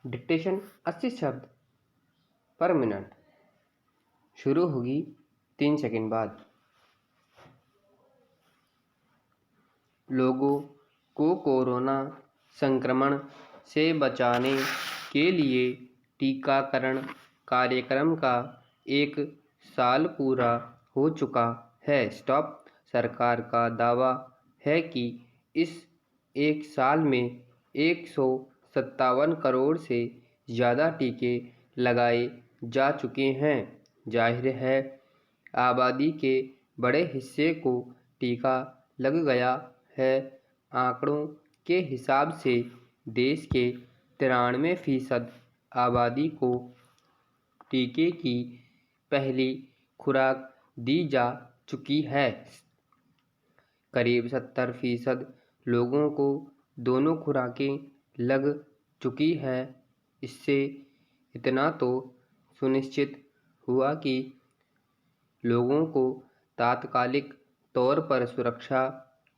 Dictation 80 शब्द पर minute. शुरू होगी 3 सेकंड बाद। लोगों को कोरोना संक्रमण से बचाने के लिए टीकाकरण कार्यक्रम का 1 साल पूरा हो चुका है। सरकार का दावा है कि इस 1 साल में 157 करोड़ से ज़्यादा टीके लगाए जा चुके हैं। जाहिर है, आबादी के बड़े हिस्से को टीका लग गया है। आंकड़ों के हिसाब से देश के 93% आबादी को टीके की पहली खुराक दी जा चुकी है। करीब 70% लोगों को दोनों खुराकें लग चुकी है। इससे इतना तो सुनिश्चित हुआ कि लोगों को तात्कालिक तौर पर सुरक्षा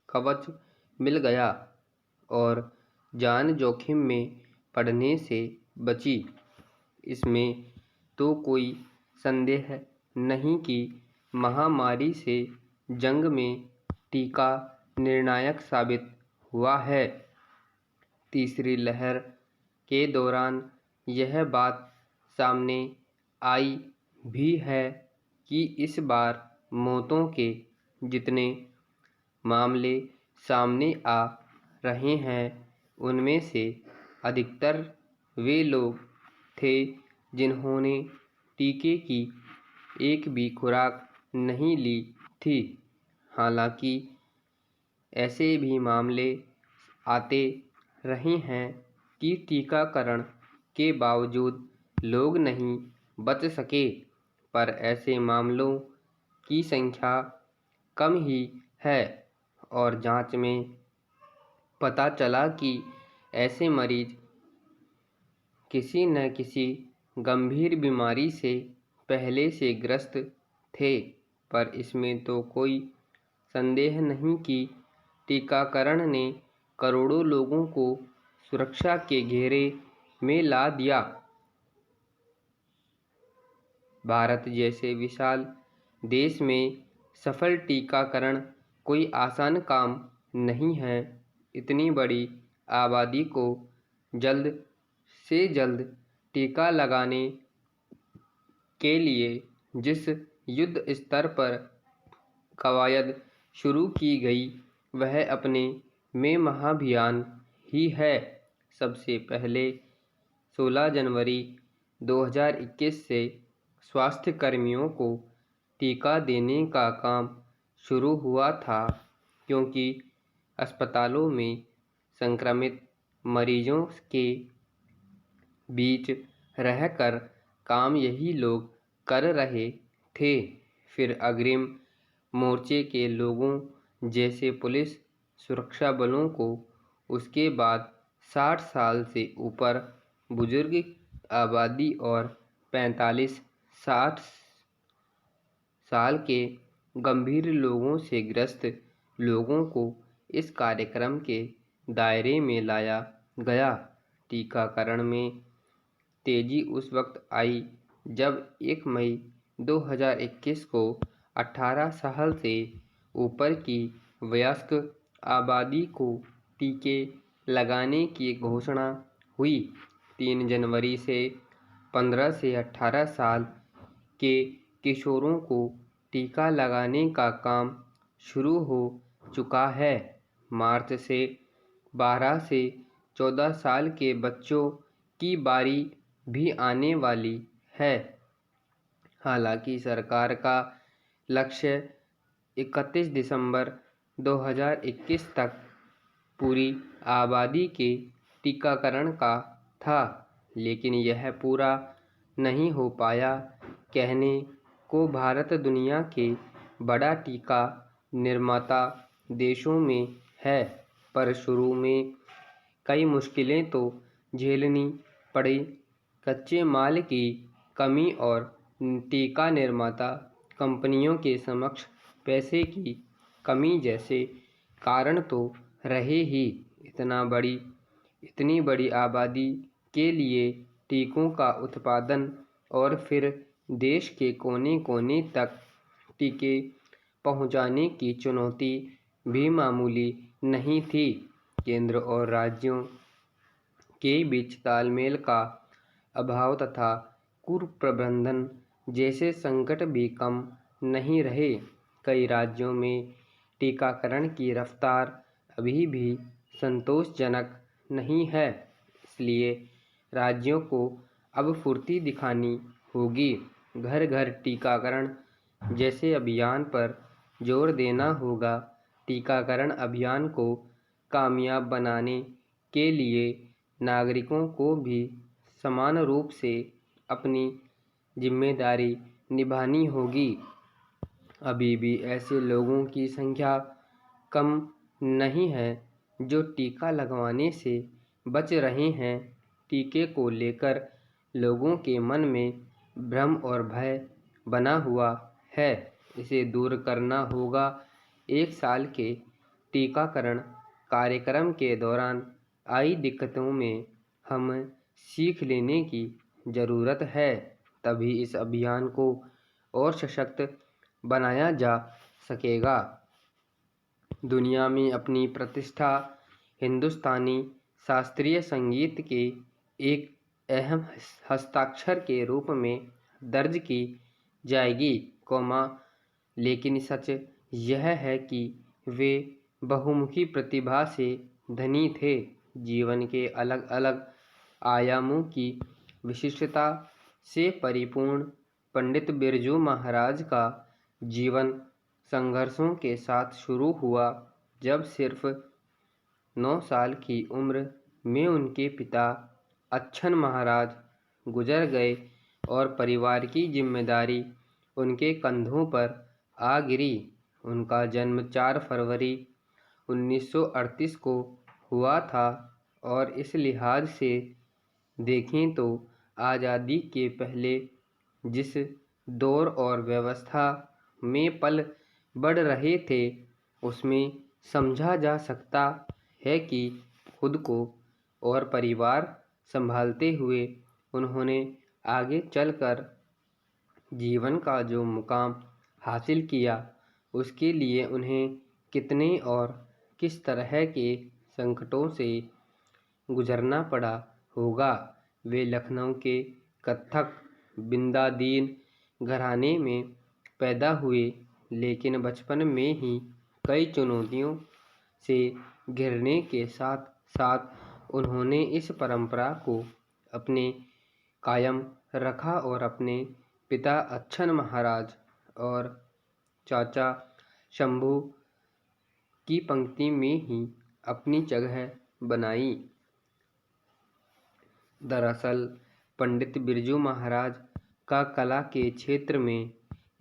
कवच मिल गया और जान जोखिम में पड़ने से बची। इसमें तो कोई संदेह नहीं कि महामारी से जंग में टीका निर्णायक साबित हुआ है। तीसरी लहर के दौरान यह बात सामने आई भी है कि इस बार मौतों के जितने मामले सामने आ रहे हैं, उनमें से अधिकतर वे लोग थे जिन्होंने टीके की एक भी खुराक नहीं ली थी। हालांकि ऐसे भी मामले आते रहे हैं कि टीकाकरण के बावजूद लोग नहीं बच सके, पर ऐसे मामलों की संख्या कम ही है और जांच में पता चला कि ऐसे मरीज किसी न किसी गंभीर बीमारी से पहले से ग्रस्त थे। पर इसमें तो कोई संदेह नहीं कि टीकाकरण ने करोड़ों लोगों को सुरक्षा के घेरे में ला दिया। भारत जैसे विशाल देश में सफल टीकाकरण कोई आसान काम नहीं है। इतनी बड़ी आबादी को जल्द से जल्द टीका लगाने के लिए जिस युद्ध स्तर पर कवायद शुरू की गई, वह अपने में महाभियान ही है। सबसे पहले 16 जनवरी 2021 से स्वास्थ्य कर्मियों को टीका देने का काम शुरू हुआ था, क्योंकि अस्पतालों में संक्रमित मरीजों के बीच रहकर काम यही लोग कर रहे थे। फिर अग्रिम मोर्चे के लोगों जैसे पुलिस, सुरक्षा बलों को, उसके बाद 60 साल से ऊपर बुजुर्ग आबादी और 45-60 साल के गंभीर लोगों से ग्रस्त लोगों को इस कार्यक्रम के दायरे में लाया गया। टीकाकरण में तेजी उस वक्त आई जब 1 मई 2021 को 18 साल से ऊपर की वयस्क आबादी को टीके लगाने की घोषणा हुई। 3 जनवरी से 15 से 18 साल के किशोरों को टीका लगाने का काम शुरू हो चुका है। मार्च से 12 से 14 साल के बच्चों की बारी भी आने वाली है। हालांकि सरकार का लक्ष्य 31 दिसंबर 2021 तक पूरी आबादी के टीकाकरण का था, लेकिन यह पूरा नहीं हो पाया। कहने को भारत दुनिया के बड़ा टीका निर्माता देशों में है, पर शुरू में कई मुश्किलें तो झेलनी पड़ी। कच्चे माल की कमी और टीका निर्माता कंपनियों के समक्ष पैसे की कमी जैसे कारण तो रहे ही। इतनी बड़ी आबादी के लिए टीकों का उत्पादन और फिर देश के कोने कोने तक टीके पहुंचाने की चुनौती भी मामूली नहीं थी। केंद्र और राज्यों के बीच तालमेल का अभाव तथा कुप्रबंधन जैसे संकट भी कम नहीं रहे। कई राज्यों में टीकाकरण की रफ्तार अभी भी संतोषजनक नहीं है, इसलिए राज्यों को अब फुर्ती दिखानी होगी। घर घर टीकाकरण जैसे अभियान पर जोर देना होगा। टीकाकरण अभियान को कामयाब बनाने के लिए नागरिकों को भी समान रूप से अपनी जिम्मेदारी निभानी होगी। अभी भी ऐसे लोगों की संख्या कम नहीं है जो टीका लगवाने से बच रहे हैं। टीके को लेकर लोगों के मन में भ्रम और भय बना हुआ है, इसे दूर करना होगा। 1 साल के टीकाकरण कार्यक्रम के दौरान आई दिक्कतों में हम सीख लेने की ज़रूरत है, तभी इस अभियान को और सशक्त बनाया जा सकेगा। दुनिया में अपनी प्रतिष्ठा हिंदुस्तानी शास्त्रीय संगीत के एक अहम हस्ताक्षर के रूप में दर्ज की जाएगी, लेकिन सच यह है कि वे बहुमुखी प्रतिभा से धनी थे। जीवन के अलग अलग आयामों की विशिष्टता से परिपूर्ण पंडित बिरजू महाराज का जीवन संघर्षों के साथ शुरू हुआ। जब सिर्फ 9 साल की उम्र में उनके पिता अच्छन महाराज गुजर गए और परिवार की जिम्मेदारी उनके कंधों पर आ गिरी। उनका जन्म 4 फरवरी 1938 को हुआ था और इस लिहाज से देखें तो आज़ादी के पहले जिस दौर और व्यवस्था में पल बढ़ रहे थे, उसमें समझा जा सकता है कि खुद को और परिवार संभालते हुए उन्होंने आगे चलकर जीवन का जो मुकाम हासिल किया, उसके लिए उन्हें कितने और किस तरह के संकटों से गुजरना पड़ा होगा। वे लखनऊ के कत्थक बिंदादीन घराने में पैदा हुए, लेकिन बचपन में ही कई चुनौतियों से घिरने के साथ साथ उन्होंने इस परंपरा को अपने कायम रखा और अपने पिता अच्छन महाराज और चाचा शंभू की पंक्ति में ही अपनी जगह बनाई। दरअसल पंडित बिरजू महाराज का कला के क्षेत्र में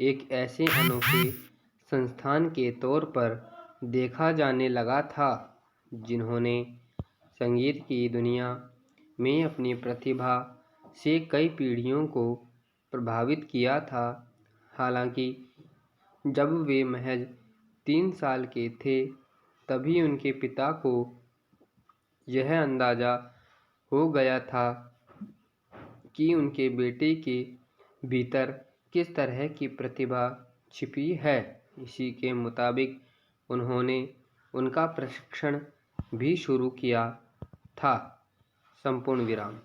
एक ऐसे अनोखे संस्थान के तौर पर देखा जाने लगा था, जिन्होंने संगीत की दुनिया में अपनी प्रतिभा से कई पीढ़ियों को प्रभावित किया था। हालांकि जब वे महज 3 साल के थे, तभी उनके पिता को यह अंदाजा हो गया था कि उनके बेटे के भीतर किस तरह की प्रतिभा छिपी है। इसी के मुताबिक उन्होंने उनका प्रशिक्षण भी शुरू किया था। संपूर्ण विराम।